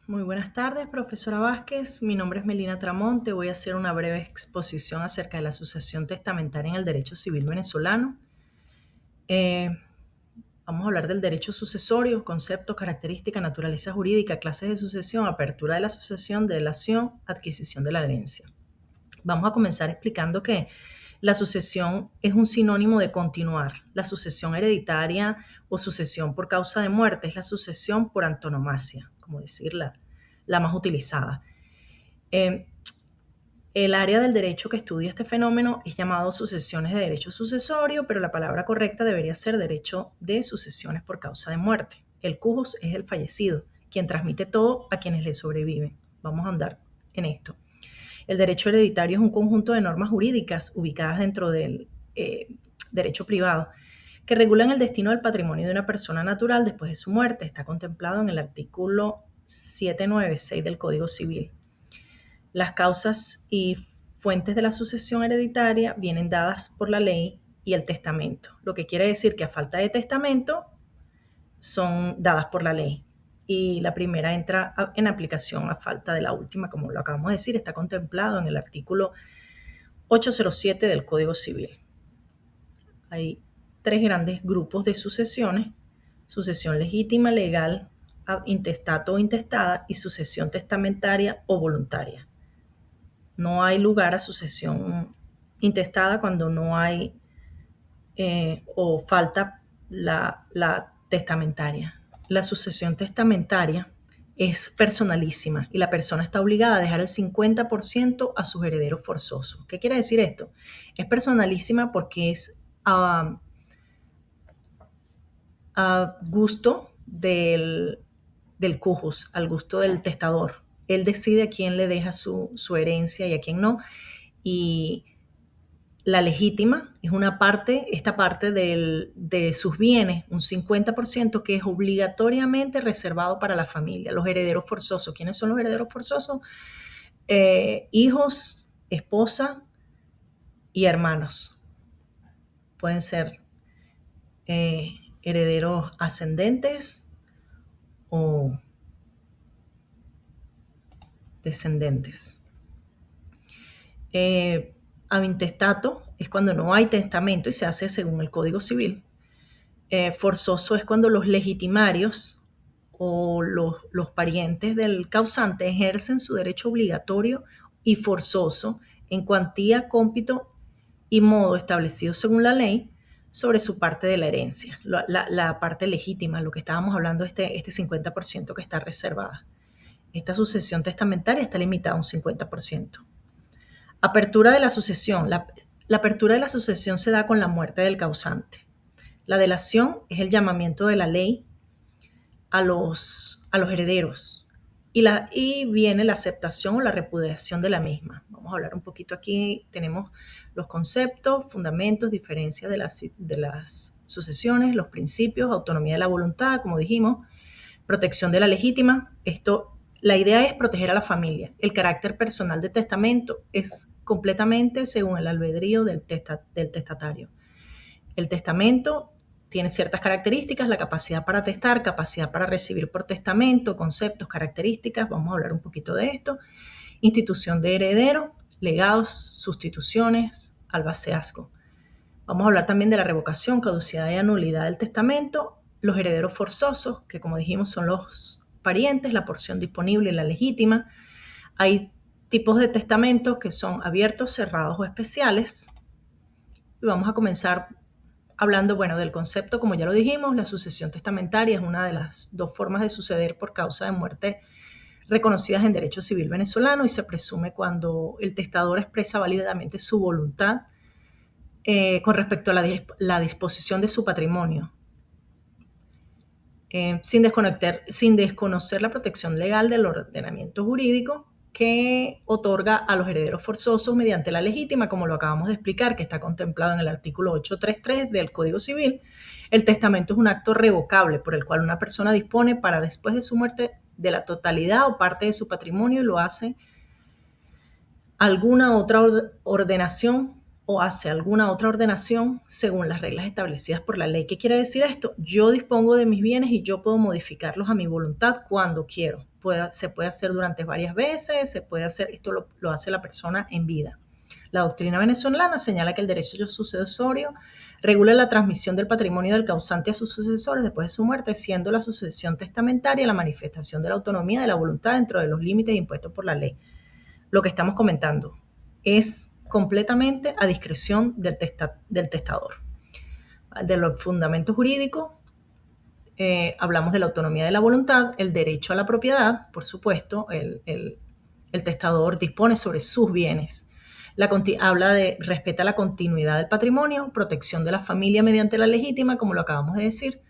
Muy buenas tardes, profesora Vázquez. Mi nombre es Melina Tramonte. Voy a hacer una breve exposición acerca de la sucesión testamentaria en el derecho civil venezolano. Vamos a hablar del derecho sucesorio, conceptos, características, naturaleza jurídica, clases de sucesión, apertura de la sucesión, delación, adquisición de la herencia. Vamos a comenzar explicando que la sucesión es un sinónimo de continuar. La sucesión hereditaria o sucesión por causa de muerte es la sucesión por antonomasia, como decirla, la más utilizada. El área del derecho que estudia este fenómeno es llamado sucesiones de derecho sucesorio, pero la palabra correcta debería ser derecho de sucesiones por causa de muerte. El cujus es el fallecido, quien transmite todo a quienes le sobreviven. Vamos a andar en esto. El derecho hereditario es un conjunto de normas jurídicas ubicadas dentro del derecho privado que regulan el destino del patrimonio de una persona natural después de su muerte. Está contemplado en el artículo 796 del Código Civil. Las causas y fuentes de la sucesión hereditaria vienen dadas por la ley y el testamento, lo que quiere decir que a falta de testamento son dadas por la ley. Y la primera entra en aplicación a falta de la última, como lo acabamos de decir, está contemplado en el artículo 807 del Código Civil. Hay tres grandes grupos de sucesiones: sucesión legítima, legal, intestato o intestada, y sucesión testamentaria o voluntaria. No hay lugar a sucesión intestada cuando no hay o falta la testamentaria. La sucesión testamentaria es personalísima y la persona está obligada a dejar el 50% a sus herederos forzosos. ¿Qué quiere decir esto? Es personalísima porque es a gusto del cujus, al gusto del testador. Él decide a quién le deja su herencia y a quién no. Y la legítima es una parte, esta parte de sus bienes, un 50% que es obligatoriamente reservado para la familia, los herederos forzosos. ¿Quiénes son los herederos forzosos? Hijos, esposa y hermanos. Pueden ser herederos ascendentes o descendentes. Intestato es cuando no hay testamento y se hace según el Código Civil. Forzoso es cuando los legitimarios o los parientes del causante ejercen su derecho obligatorio y forzoso en cuantía, cómpito y modo establecido según la ley sobre su parte de la herencia, la parte legítima, lo que estábamos hablando, este 50% que está reservada. Esta sucesión testamentaria está limitada a un 50%. Apertura de la sucesión. La apertura de la sucesión se da con la muerte del causante. La delación es el llamamiento de la ley a los herederos y viene la aceptación o la repudiación de la misma. Vamos a hablar un poquito aquí. Tenemos los conceptos, fundamentos, diferencias de las sucesiones, los principios, autonomía de la voluntad, como dijimos, protección de la legítima. La idea es proteger a la familia. El carácter personal del testamento es completamente según el albedrío del testatario. El testamento tiene ciertas características: la capacidad para testar, capacidad para recibir por testamento, conceptos, características. Vamos a hablar un poquito de esto. Institución de heredero, legados, sustituciones, albaceazgo. Vamos a hablar también de la revocación, caducidad y anulidad del testamento, los herederos forzosos, que como dijimos son los parientes, la porción disponible y la legítima. Hay tipos de testamentos que son abiertos, cerrados o especiales. Y vamos a comenzar hablando, del concepto. Como ya lo dijimos, la sucesión testamentaria es una de las dos formas de suceder por causa de muerte reconocidas en derecho civil venezolano y se presume cuando el testador expresa válidamente su voluntad con respecto a la disposición de su patrimonio, sin desconocer la protección legal del ordenamiento jurídico que otorga a los herederos forzosos mediante la legítima, como lo acabamos de explicar, que está contemplado en el artículo 833 del Código Civil. El testamento es un acto revocable por el cual una persona dispone para después de su muerte de la totalidad o parte de su patrimonio y lo hace alguna otra ordenación o hace alguna otra ordenación según las reglas establecidas por la ley. ¿Qué quiere decir esto? Yo dispongo de mis bienes y yo puedo modificarlos a mi voluntad cuando quiero. Se puede hacer durante varias veces, se puede hacer, esto lo hace la persona en vida. La doctrina venezolana señala que el derecho sucesorio regula la transmisión del patrimonio del causante a sus sucesores después de su muerte, siendo la sucesión testamentaria la manifestación de la autonomía de la voluntad dentro de los límites impuestos por la ley. Lo que estamos comentando es completamente a discreción del testador. De los fundamentos jurídicos, hablamos de la autonomía de la voluntad, el derecho a la propiedad, por supuesto, el testador dispone sobre sus bienes. Respeta la continuidad del patrimonio, protección de la familia mediante la legítima, como lo acabamos de decir.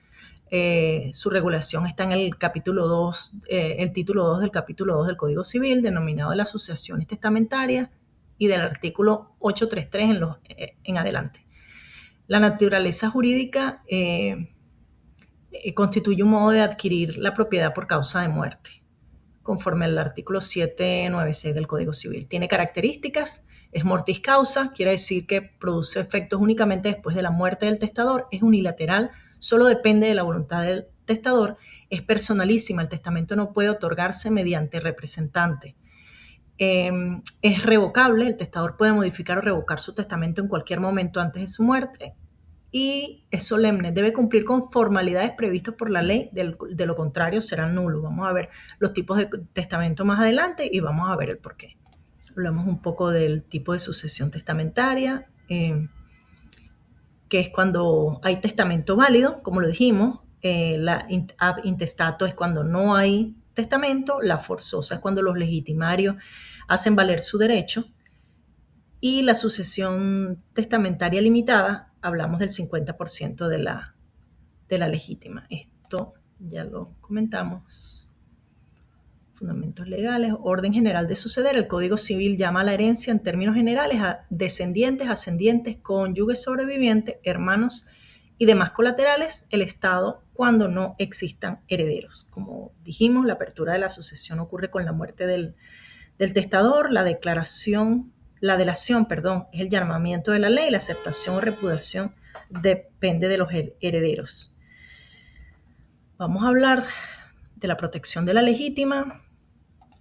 Su regulación está en el capítulo 2, el título 2 del capítulo 2 del Código Civil, denominado de las sucesiones testamentarias, y del artículo 833 en adelante. La naturaleza jurídica constituye un modo de adquirir la propiedad por causa de muerte, conforme al artículo 796 del Código Civil. Tiene características, es mortis causa, quiere decir que produce efectos únicamente después de la muerte del testador, es unilateral, solo depende de la voluntad del testador, es personalísima, el testamento no puede otorgarse mediante representante. Es revocable, el testador puede modificar o revocar su testamento en cualquier momento antes de su muerte, y es solemne, debe cumplir con formalidades previstas por la ley, de lo contrario será nulo. Vamos a ver los tipos de testamento más adelante y vamos a ver el porqué. Hablamos un poco del tipo de sucesión testamentaria, que es cuando hay testamento válido, como lo dijimos. La ab intestato es cuando no hay testamento, la forzosa es cuando los legitimarios hacen valer su derecho, y la sucesión testamentaria limitada, hablamos del 50% de la legítima. Esto ya lo comentamos. Fundamentos legales, orden general de suceder. El Código Civil llama a la herencia en términos generales a descendientes, ascendientes, cónyuges sobrevivientes, hermanos y demás colaterales, el Estado, cuando no existan herederos. Como dijimos, la apertura de la sucesión ocurre con la muerte del testador, la delación, es el llamamiento de la ley, la aceptación o repudiación depende de los herederos. Vamos a hablar de la protección de la legítima.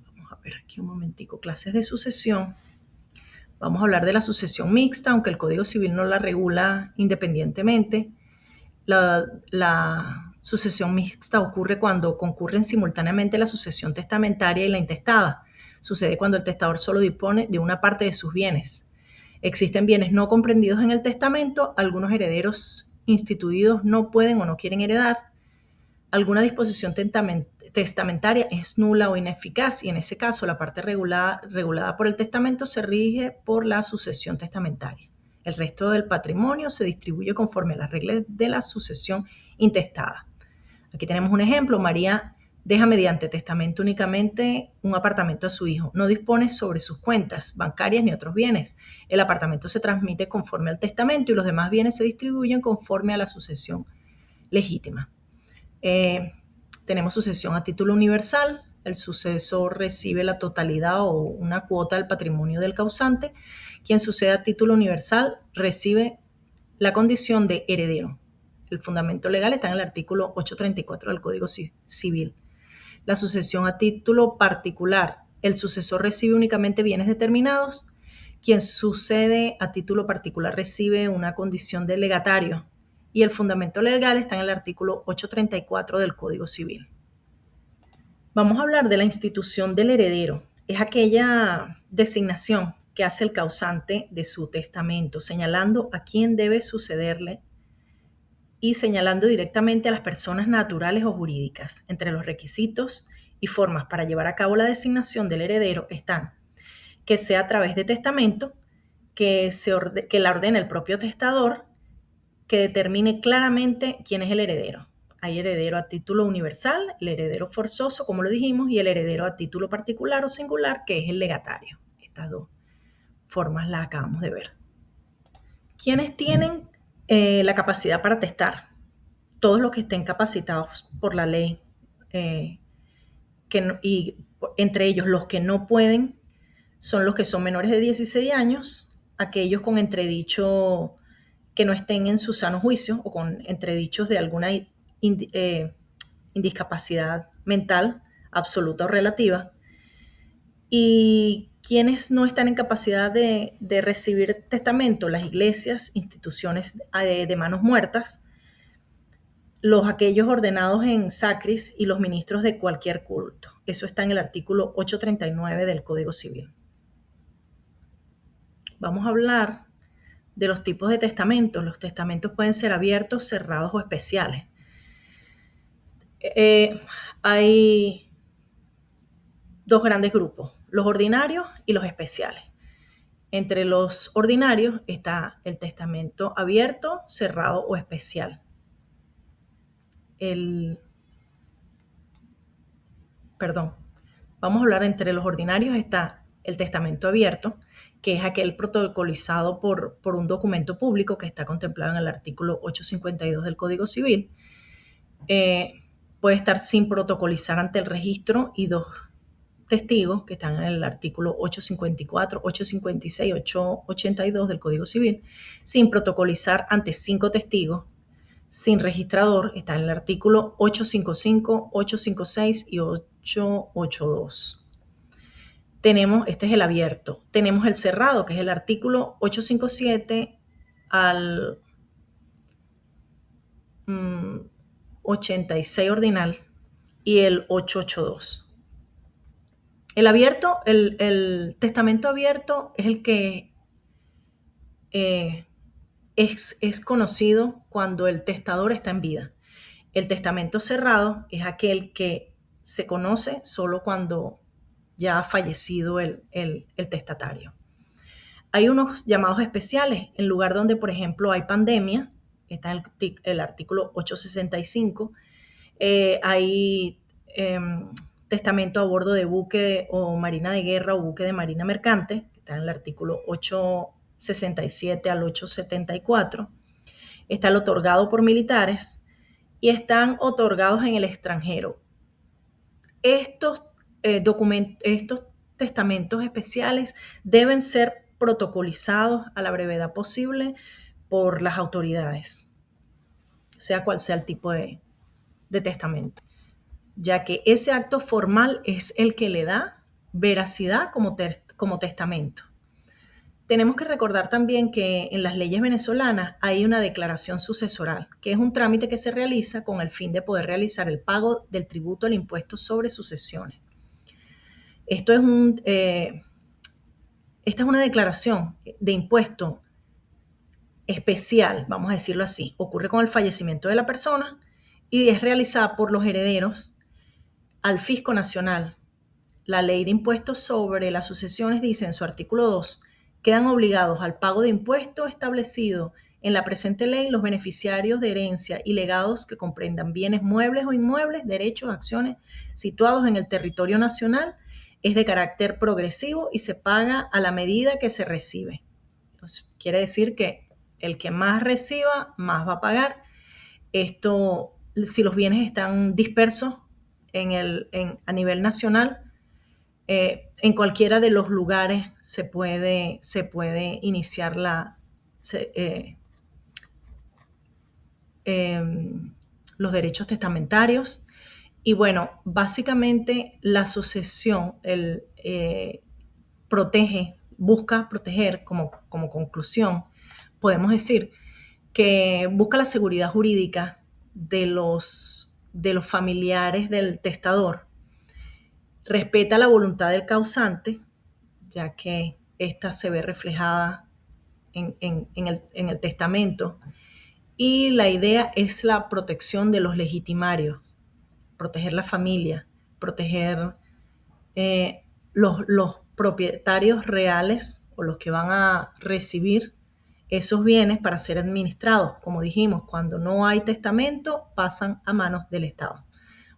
Vamos a ver aquí un momentico, clases de sucesión. Vamos a hablar de la sucesión mixta, aunque el Código Civil no la regula independientemente. La sucesión mixta ocurre cuando concurren simultáneamente la sucesión testamentaria y la intestada. Sucede cuando el testador solo dispone de una parte de sus bienes. Existen bienes no comprendidos en el testamento, algunos herederos instituidos no pueden o no quieren heredar. Alguna disposición testamentaria es nula o ineficaz, y en ese caso la parte regulada por el testamento se rige por la sucesión testamentaria. El resto del patrimonio se distribuye conforme a las reglas de la sucesión intestada. Aquí tenemos un ejemplo. María deja mediante testamento únicamente un apartamento a su hijo. No dispone sobre sus cuentas bancarias ni otros bienes. El apartamento se transmite conforme al testamento y los demás bienes se distribuyen conforme a la sucesión legítima. Tenemos sucesión a título universal. El sucesor recibe la totalidad o una cuota del patrimonio del causante. Quien sucede a título universal recibe la condición de heredero. El fundamento legal está en el artículo 834 del Código Civil. La sucesión a título particular. El sucesor recibe únicamente bienes determinados. Quien sucede a título particular recibe una condición de legatario. Y el fundamento legal está en el artículo 834 del Código Civil. Vamos a hablar de la institución del heredero. Es aquella designación que hace el causante de su testamento, señalando a quién debe sucederle y señalando directamente a las personas naturales o jurídicas. Entre los requisitos y formas para llevar a cabo la designación del heredero están que sea a través de testamento, que la ordene el propio testador, que determine claramente quién es el heredero. Hay heredero a título universal, el heredero forzoso, como lo dijimos, y el heredero a título particular o singular, que es el legatario. Estas dos formas las acabamos de ver. ¿Quiénes tienen la capacidad para testar? Todos los que estén capacitados por la ley, y entre ellos los que no pueden son los que son menores de 16 años, aquellos con entredicho que no estén en su sano juicio o con entredichos de alguna indiscapacidad mental absoluta o relativa, y quienes no están en capacidad de recibir testamento, las iglesias, instituciones de manos muertas, aquellos ordenados en sacris y los ministros de cualquier culto. Eso está en el artículo 839 del Código Civil. Vamos a hablar de los tipos de testamentos. Los testamentos pueden ser abiertos, cerrados o especiales. Hay dos grandes grupos, los ordinarios y los especiales. Entre los ordinarios está el testamento abierto, cerrado o especial. Vamos a hablar entre los ordinarios está el testamento abierto, que es aquel protocolizado por un documento público que está contemplado en el artículo 852 del Código Civil. Puede estar sin protocolizar ante el registro y dos testigos que están en el artículo 854, 856, 882 del Código Civil, sin protocolizar ante 5 testigos, sin registrador, está en el artículo 855, 856 y 882. Este es el abierto. Tenemos el cerrado, que es el artículo 857 al 86 ordinal y el 882. El testamento abierto es el que es conocido cuando el testador está en vida. El testamento cerrado es aquel que se conoce solo cuando ya ha fallecido el testatario. Hay unos llamados especiales, en lugar donde, por ejemplo, hay pandemia, está el artículo 865, hay testamento a bordo de buque o marina de guerra o buque de marina mercante, está en el artículo 867 al 874, está el otorgado por militares y están otorgados en el extranjero. Estos testamentos especiales deben ser protocolizados a la brevedad posible por las autoridades, sea cual sea el tipo de testamento, ya que ese acto formal es el que le da veracidad como testamento. Tenemos que recordar también que en las leyes venezolanas hay una declaración sucesoral, que es un trámite que se realiza con el fin de poder realizar el pago del tributo al impuesto sobre sucesiones. Esta es una declaración de impuesto especial, vamos a decirlo así. Ocurre con el fallecimiento de la persona y es realizada por los herederos al Fisco Nacional. La Ley de Impuestos sobre las Sucesiones dice en su artículo 2, quedan obligados al pago de impuestos establecido en la presente ley los beneficiarios de herencia y legados que comprendan bienes muebles o inmuebles, derechos, acciones situados en el territorio nacional. Es de carácter progresivo y se paga a la medida que se recibe. Entonces, quiere decir que el que más reciba, más va a pagar. Esto, si los bienes están dispersos a nivel nacional, en cualquiera de los lugares se puede iniciar los derechos testamentarios. Y bueno, básicamente la sucesión busca proteger como conclusión, podemos decir que busca la seguridad jurídica de los familiares del testador, respeta la voluntad del causante, ya que ésta se ve reflejada en el testamento, y la idea es la protección de los legitimarios, proteger la familia, proteger los propietarios reales o los que van a recibir esos bienes para ser administrados. Como dijimos, cuando no hay testamento, pasan a manos del Estado.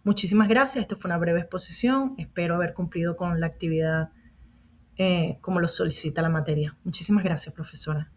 Muchísimas gracias. Esto fue una breve exposición. Espero haber cumplido con la actividad como lo solicita la materia. Muchísimas gracias, profesora.